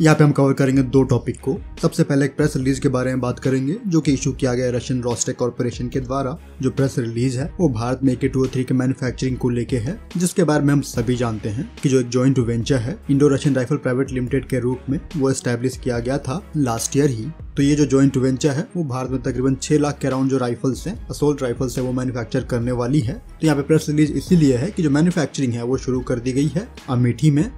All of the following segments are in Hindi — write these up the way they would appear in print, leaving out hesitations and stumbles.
यहाँ पे हम कवर करेंगे दो टॉपिक को। सबसे पहले एक प्रेस रिलीज के बारे में बात करेंगे जो कि इशू किया गया रशियन रोस्टेक कॉर्पोरेशन के द्वारा। जो प्रेस रिलीज है वो भारत में AK-203 के मैन्युफैक्चरिंग को लेके है, जिसके बारे में हम सभी जानते हैं कि जो एक जॉइंट वेंचर है Indo Russian rifle private limited के रूप में वो एस्टेब्लिश किया गया था लास्ट ईयर ही। तो ये जो जॉइंट वेंचर है वो भारत में तकरीबन 6 लाख के अराउंड जो राइफल्स हैं, असोल्ट राइफल्स है, वो मैन्युफैक्चर करने वाली है। तो यहाँ पे प्रेस रिलीज इसीलिए है कि जो मैन्युफैक्चरिंग है वो शुरू कर दी गई है अमेठी में।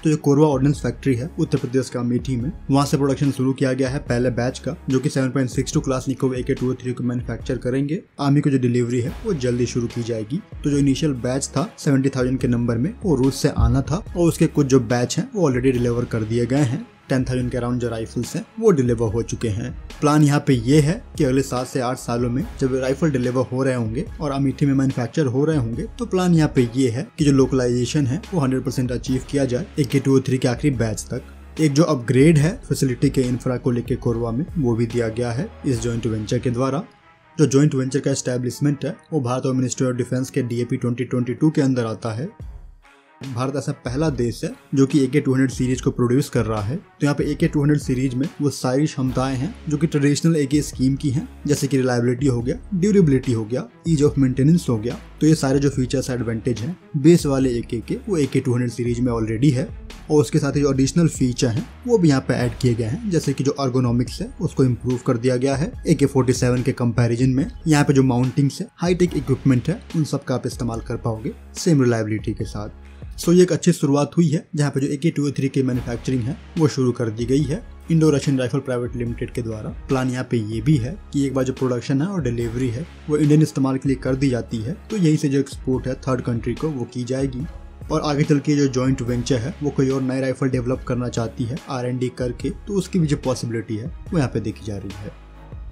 तो जो कोरबा ऑर्डिनेंस फैक्ट्री है उत्तर प्रदेश का अमेठी में, वहां से प्रोडक्शन शुरू किया गया है पहले बैच का, जो कि 7.62 क्लासनिकोव AK-203 को मैन्युफैक्चर करेंगे। आर्मी को जो डिलीवरी है वो जल्दी शुरू की जाएगी। तो जो इनिशियल बैच था 70,000 के नंबर में वो रूस से आना था और उसके कुछ जो बैच हैं वो ऑलरेडी डिलीवर कर दिए गए हैं। 10,000 के अराउंड जो राइफल्स हैं वो डिलीवर हो चुके हैं। प्लान यहाँ पे ये है कि अगले 7 से 8 सालों में जब राइफल डिलीवर हो रहे होंगे और अमेठी में मैन्युफैक्चर हो रहे होंगे, तो प्लान यहाँ पे ये है कि जो लोकलाइजेशन है वो 100% अचीव किया जाए AK-203 के आखिरी बैच तक। एक जो अपग्रेड है फैसिलिटी के इंफ्रा को लेके कोरबा में, वो भी दिया गया है इस जॉइंट वेंचर के द्वारा। जो जॉइंट वेंचर का एस्टेब्लिशमेंट है वो भारत और मिनिस्ट्री ऑफ डिफेंस के DAP 2022 के अंदर आता है। भारत ऐसा पहला देश है जो कि AK-200 सीरीज को प्रोड्यूस कर रहा है। तो यहाँ पे AK-200 सीरीज में वो सारी क्षमताएं हैं जो कि ट्रेडिशनल AK स्कीम की हैं, जैसे कि रिलायबिलिटी हो गया, ड्यूरेबिलिटी हो गया, ईज ऑफ मेंटेनेंस हो गया। तो ये सारे जो फीचर्स एडवांटेज हैं बेस वाले AK के वो AK-200 सीरीज में ऑलरेडी है। और उसके साथ ही जो एडिशनल फीचर हैं वो भी यहाँ पे ऐड किए गए हैं, जैसे कि जो अर्गोनॉमिक्स है उसको इम्प्रूव कर दिया गया है AK-47 के कंपैरिजन में। यहाँ पे जो माउंटिंग्स है, हाईटेक इक्विपमेंट है, उन सब का आप इस्तेमाल कर पाओगे सेम रिलायबिलिटी के साथ। सो ये एक अच्छी शुरुआत हुई है जहाँ पे जो AK-203 की मैन्युफैक्चरिंग है वो शुरू कर दी गई है Indo Russian rifle private limited के द्वारा। प्लान यहाँ पे ये भी है कि एक बार जो प्रोडक्शन है और डिलीवरी है वो इंडियन इस्तेमाल के लिए कर दी जाती है, तो यहीं से जो एक्सपोर्ट है थर्ड कंट्री को वो की जाएगी। और आगे चल के जो जॉइंट वेंचर है वो कोई और नई राइफल डेवलप करना चाहती है R&D करके, तो उसकी भी जो पॉसिबिलिटी है वो यहाँ पे देखी जा रही है।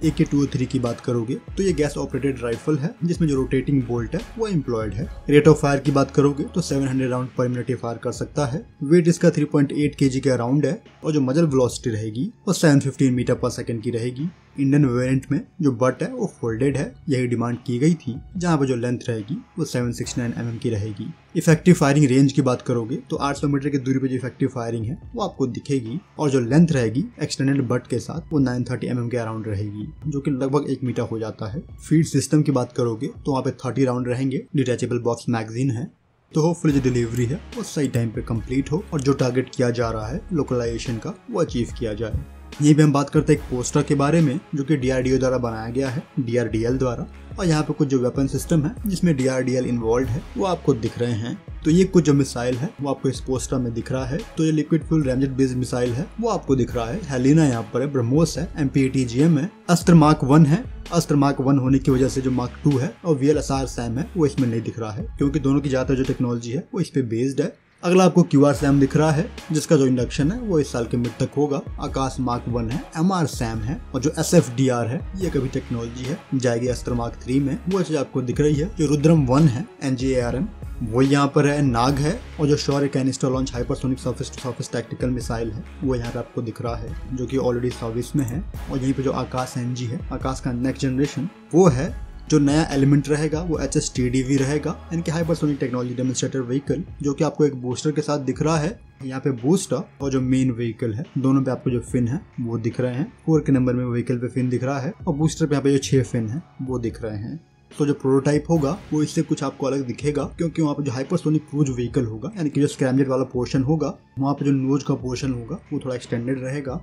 AK-203 की बात करोगे तो ये गैस ऑपरेटेड राइफल है जिसमें जो रोटेटिंग बोल्ट है वो एम्प्लॉयड है। रेट ऑफ फायर की बात करोगे तो 700 राउंड पर मिनट फायर कर सकता है। वेट इसका 3.8 kg के अराउंड है और जो मजल वेलोसिटी रहेगी वो 715 मीटर पर सेकंड की रहेगी। इंडियन वेरिएंट में जो बट है वो फोल्डेड है, यही डिमांड की गई थी, जहाँ पर जो लेंथ रहेगी वो 769 mm की रहेगी। इफेक्टिव फायरिंग रेंज की बात करोगे तो 800 मीटर की दूरी पे जो इफेक्टिव फायरिंग है वो आपको दिखेगी और जो लेंथ रहेगी एक्सटेंडेड बट के साथ वो 930 mm के अराउंड रहेगी, जो कि लगभग 1 मीटर हो जाता है। फीड सिस्टम की बात करोगे तो वहाँ पे 30 राउंड रहेंगे, डिटैचेबल बॉक्स मैगजीन है। तो होपफुली जो डिलीवरी है वो सही टाइम पे कंप्लीट हो और जो टारगेट किया जा रहा है लोकलाइजेशन का वो अचीव किया जाए। यहीं पे हम बात करते हैं एक पोस्टर के बारे में जो कि DRDO द्वारा बनाया गया है, DRDL द्वारा। और यहाँ पे कुछ जो वेपन सिस्टम है जिसमें DRDL इन्वॉल्व है वो आपको दिख रहे हैं। तो ये कुछ जो मिसाइल है वो आपको इस पोस्टर में दिख रहा है। तो ये liquid fuel ramjet based missile है वो आपको दिख रहा है। हेलिना यहाँ पर है, ब्रह्मोस है, MPATGM है, अस्त्र मार्क 1 है। अस्त्र मार्क 1 होने की वजह से जो मार्क 2 है और VLSR SAM है वो इसमें नहीं दिख रहा है, क्योंकि दोनों की ज्यादातर जो टेक्नोलॉजी है वो इस पे बेस्ड है। अगला आपको QR SAM दिख रहा है जिसका जो इंडक्शन है वो इस साल के मिड तक होगा। आकाश मार्क 1 है, MR SAM है और जो SFDR है ये कभी टेक्नोलॉजी है जाएगी अस्त्र मार्क 3 में, वो चीज आपको दिख रही है। जो रुद्रम 1 है NGARM वो यहाँ पर है, नाग है और जो Shaurya canister launch hypersonic surface to surface tactical missile है वो यहाँ पे आपको दिख रहा है, जो कि ऑलरेडी सर्विस में है। और यहीं पे जो आकाश NG है, आकाश का नेक्स्ट जनरेशन, वो है। जो नया एलिमेंट रहेगा वो HSTDV रहेगा, इनके हाइपरसोनिक टेक्नोलॉजी डेमोन्स्ट्रेटर व्हीकल, जो कि आपको एक बूस्टर के साथ दिख रहा है। यहाँ पे बूस्टर और जो मेन व्हीकल है दोनों पे आपको जो फिन है वो दिख रहे हैं। 4 के नंबर में व्हीकल पे फिन दिख रहा है और बूस्टर पे यहाँ पे जो 6 फिन है वो दिख रहे हैं। तो जो प्रोटोटाइप होगा वो इससे कुछ आपको अलग दिखेगा, क्योंकि वहाँ पे जो हाइपरसोनिक क्रूज व्हीकल होगा, यानी कि जो स्क्रैमजेट वाला पोर्शन होगा, वहाँ पे जो नोज का पोर्शन होगा वो थोड़ा एक्सटेंडेड रहेगा,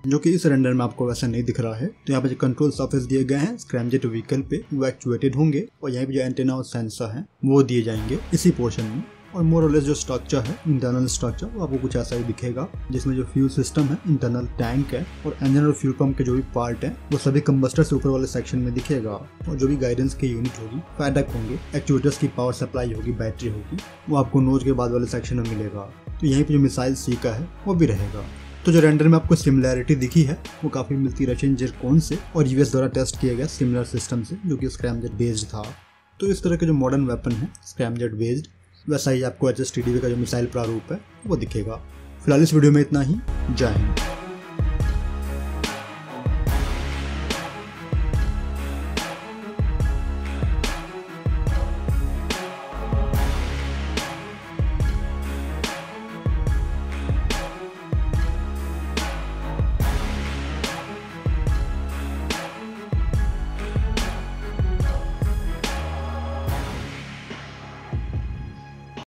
जो कि इस रेंडर में आपको वैसा नहीं दिख रहा है। तो यहाँ पे जो कंट्रोल सरफेस दिए गए हैं स्क्रैमजेट व्हीकल पे वो एक्चुएटेड होंगे और यहाँ पे जो एंटेना और सेंसर हैं वो दिए जाएंगे इसी पोर्शन में। और मोर और लेस जो स्ट्रक्चर है, इंटरनल स्ट्रक्चर, वो आपको कुछ ऐसा ही दिखेगा, जिसमें जो फ्यूल सिस्टम है, इंटरनल टैंक है और इंजन और फ्यूल पंप के जो भी पार्ट है वो सभी कंबस्टर से ऊपर वाले सेक्शन में दिखेगा। और जो भी गाइडेंस की यूनिट होगी, फैडक होंगे, एक्चुएटर्स की पावर सप्लाई होगी, बैटरी होगी, वो आपको नोज के बाद वाले सेक्शन में मिलेगा। तो यहीं पे जो मिसाइल सी का है वो भी रहेगा। तो जो रेंडर में आपको सिमिलैरिटी दिखी है वो काफी मिलती रशियन जिरकोन से और US द्वारा टेस्ट किया गया सिमिलर सिस्टम से, जो कि स्क्रैमजेट बेस्ड था। तो इस तरह के जो मॉडर्न वेपन है स्क्रैमजेट बेस्ड, वैसा ही आपको HSTDV का जो मिसाइल प्रारूप है वो दिखेगा। फिलहाल इस वीडियो में इतना ही। जय हिंद।